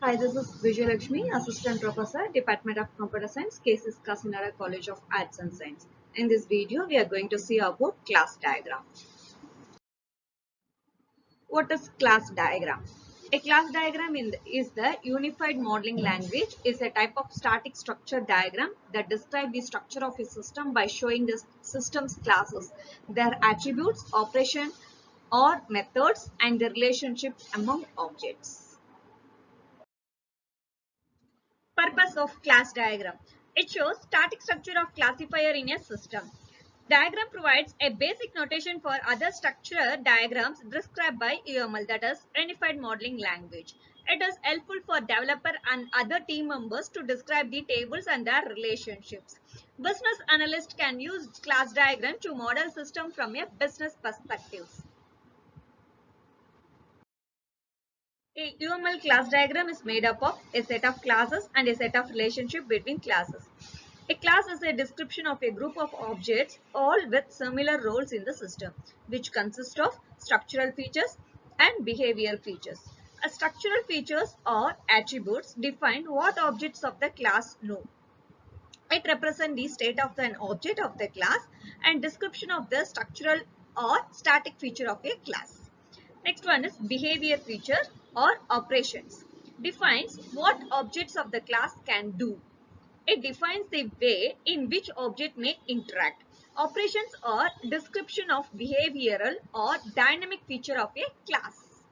Hi, this is Vijayalakshmi, Assistant Professor, Department of Computer Science, Cases Kasinara College of Arts and Science. In this video, we are going to see about class diagram. What is class diagram? A class diagram is the unified modeling language, is a type of static structure diagram that describes the structure of a system by showing the system's classes, their attributes, operation or methods, and the relationships among objects. Purpose of class diagram. It shows static structure of classifier in a system. Diagram provides a basic notation for other structure diagrams described by UML, that is Unified Modeling Language. It is helpful for developer and other team members to describe the tables and their relationships. Business analyst can use class diagram to model system from a business perspective. A UML class diagram is made up of a set of classes and a set of relationship between classes. A class is a description of a group of objects, all with similar roles in the system, which consist of structural features and behavioral features. A structural features or attributes define what objects of the class know. It represents the state of an object of the class and description of the structural or static feature of a class. Next one is behavior feature or operations. Defines what objects of the class can do. It defines the way in which object may interact. Operations are description of behavioral or dynamic feature of a class.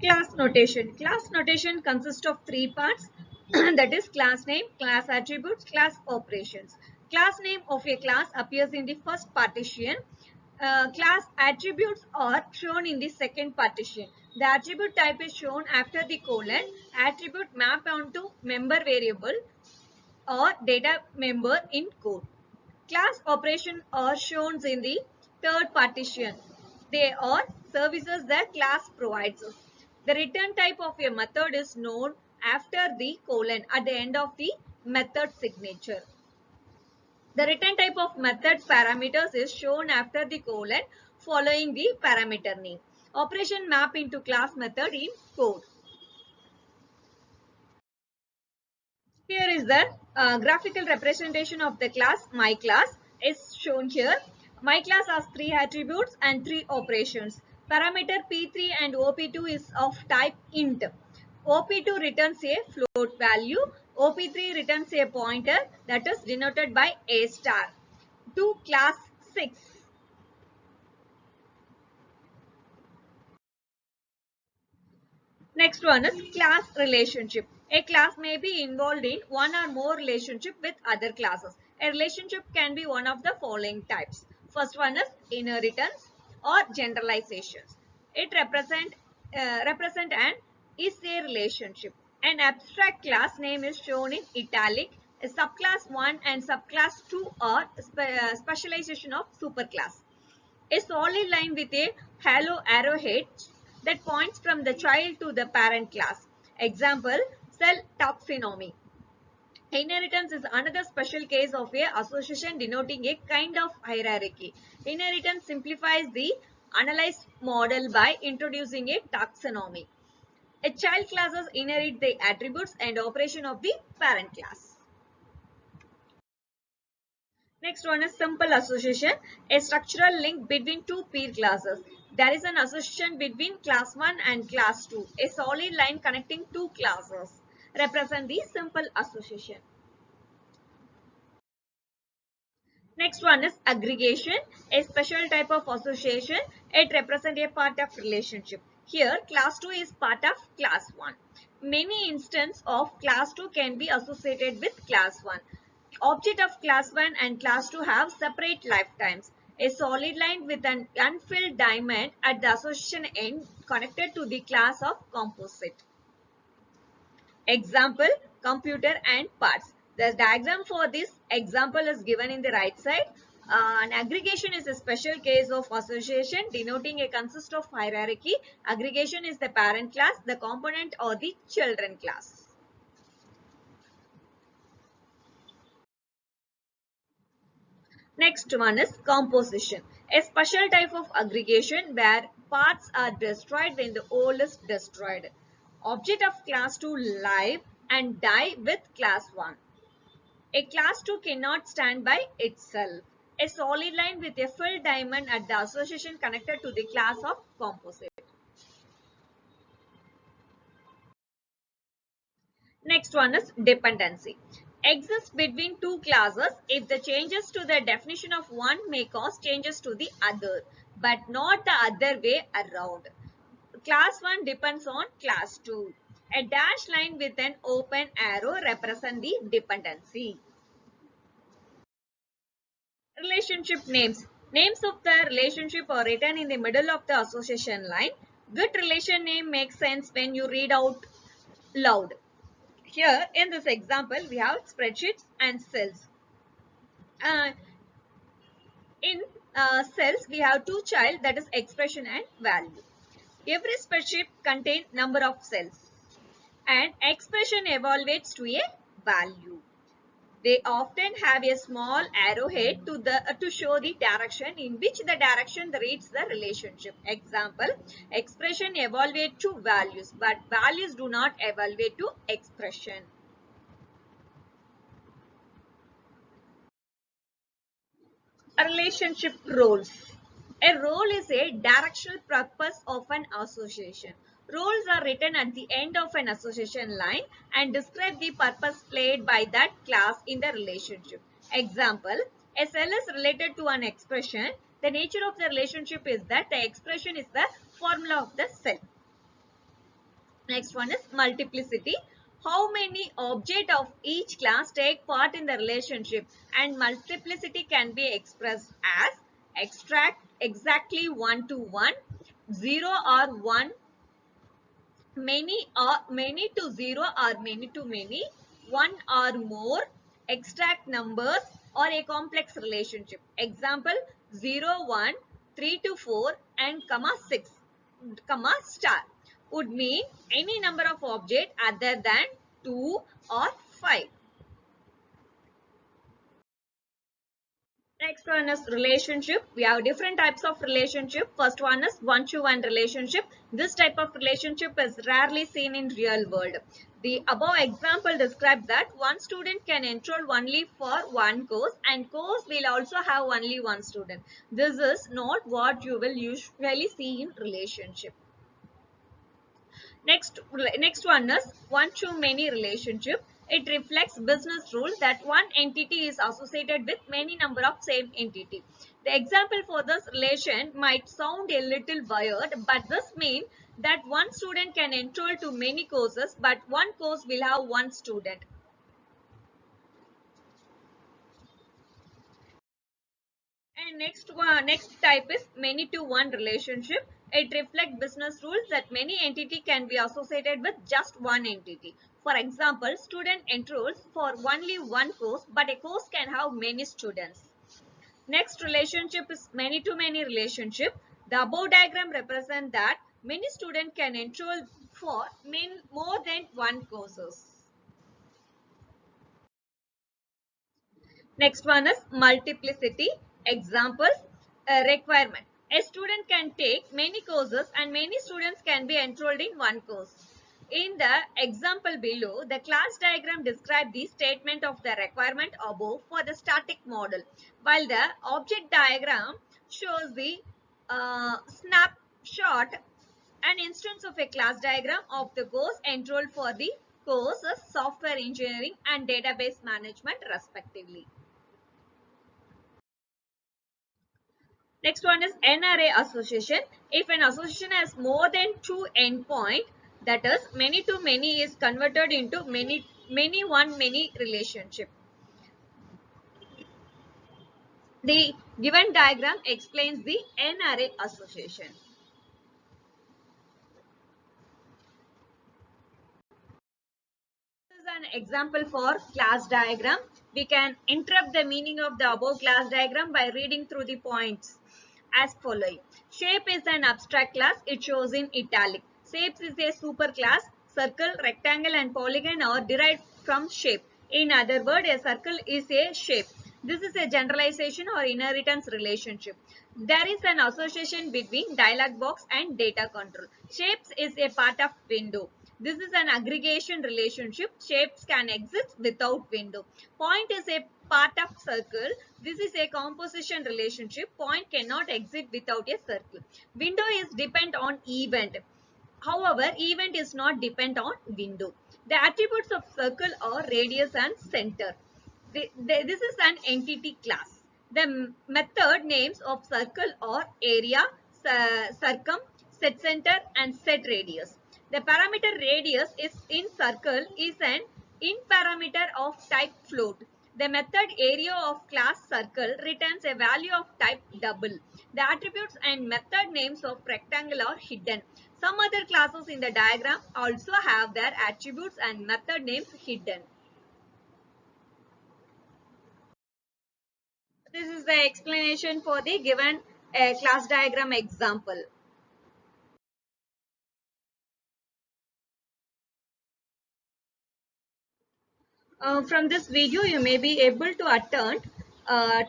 Class notation. Class notation consists of three parts that is class name, class attributes, class operations. Class name of a class appears in the first partition. Class attributes are shown in the second partition. The attribute type is shown after the colon. Attribute map onto member variable or data member in code. Class operation are shown in the third partition. They are services that class provides. The return type of a method is known after the colon at the end of the method signature. The return type of method parameters is shown after the colon following the parameter name. Operation map into class method in code. Here is the graphical representation of the class my class is shown here. My class has three attributes and three operations. Parameter P3 and OP2 is of type int. OP2 returns a float value. OP3 returns a pointer that is denoted by A star. To class 6. Next one is class relationship. A class may be involved in one or more relationship with other classes. A relationship can be one of the following types. First one is inheritance or generalizations. It represent an is a relationship. An abstract class name is shown in italic. A subclass 1 and subclass 2 are specialization of superclass. A solid line with a halo arrowhead that points from the child to the parent class. Example, cell taxonomy. Inheritance is another special case of a association denoting a kind of hierarchy. Inheritance simplifies the analyzed model by introducing a taxonomy. A child classes inherit the attributes and operation of the parent class. Next one is simple association, a structural link between two peer classes. There is an association between class 1 and class 2. A solid line connecting two classes represent the simple association. Next one is aggregation, a special type of association. It represents a part of relationship. Here, class 2 is part of class 1. Many instances of class 2 can be associated with class 1. Object of class 1 and class 2 have separate lifetimes. A solid line with an unfilled diamond at the association end connected to the class of composite. Example, computer and parts. The diagram for this example is given in the right side. An aggregation is a special case of association denoting a consist of hierarchy. Aggregation is the parent class, the component or the children class. Next one is composition, a special type of aggregation where Parts are destroyed when the old is destroyed. Object of class 2 live and die with class 1. A class 2 cannot stand by itself. A solid line with a full diamond at the association connected to the class of composite. Next one is dependency. Exists between two classes if the changes to the definition of one may cause changes to the other, but not the other way around. Class 1 depends on class 2. A dashed line with an open arrow represents the dependency. Relationship names. Names of the relationship are written in the middle of the association line. Good relation name makes sense when you read out loud. Here in this example, we have spreadsheets and cells. Uh, in cells, we have two child, that is expression and value. Every spreadsheet contains number of cells and expression evaluates to a value. They often have a small arrowhead to show the direction in which the direction reads the relationship. Example, expression evaluate to values, but values do not evaluate to expression. Relationship roles. A role is a directional purpose of an association. Roles are written at the end of an association line and describe the purpose played by that class in the relationship. Example, a cell is related to an expression. The nature of the relationship is that the expression is the formula of the cell. Next one is multiplicity. How many objects of each class take part in the relationship, and multiplicity can be expressed as exactly 1 to 1, 0 or 1, many to 0 or many to many, 1 or more, exact numbers or a complex relationship. Example, 0, 1, 3 to 4 and comma 6, comma star would mean any number of objects other than 2 or 5. Next one is relationship. We have different types of relationship. First one is one-to-one relationship. This type of relationship is rarely seen in real world. The above example describes that one student can enroll only for one course and course will also have only one student. This is not what you will usually see in relationship. Next one is one-to-many relationship. It reflects business rule that one entity is associated with many number of same entity. The example for this relation might sound a little weird, but this means that one student can enroll to many courses, but one course will have one student. And next type is many-to-one relationship. It reflects business rules that many entity can be associated with just one entity. For example, student enrolls for only one course, but a course can have many students. Next relationship is many-to-many relationship. The above diagram represents that many students can enroll for more than one courses. Next one is multiplicity. Examples, requirement. A student can take many courses and many students can be enrolled in one course. In the example below, the class diagram describes the statement of the requirement above for the static model, while the object diagram shows the snapshot, an instance of a class diagram of the course enrolled for the courses software engineering and database management respectively. Next one is n-array association. If an association has more than two endpoints, that is many to many is converted into many relationship. The given diagram explains the n-array association. This is an example for class diagram. We can interrupt the meaning of the above class diagram by reading through the points as following. Shape is an abstract class. It shows in italic. Shapes is a superclass. Circle, rectangle and polygon are derived from shape. In other words, a circle is a shape. This is a generalization or inheritance relationship. There is an association between dialog box and data control. Shapes is a part of window. This is an aggregation relationship. Shapes can exist without window. Point is a part of circle. This is a composition relationship. Point cannot exist without a circle. Window is depend on event. However, event is not depend on window. The attributes of circle are radius and center. This is an entity class. The method names of circle are area, circum, set center and set radius. The parameter radius is in circle is an in parameter of type float. The method area of class circle returns a value of type double. The attributes and method names of rectangle are hidden. Some other classes in the diagram also have their attributes and method names hidden. This is the explanation for the given class diagram example. From this video, you may be able to attempt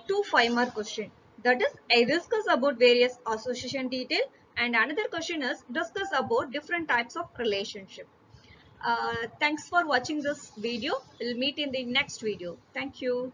2 5 mark question. That is, I discuss about various association detail, and another question is discuss about different types of relationship. Thanks for watching this video. We'll meet in the next video. Thank you.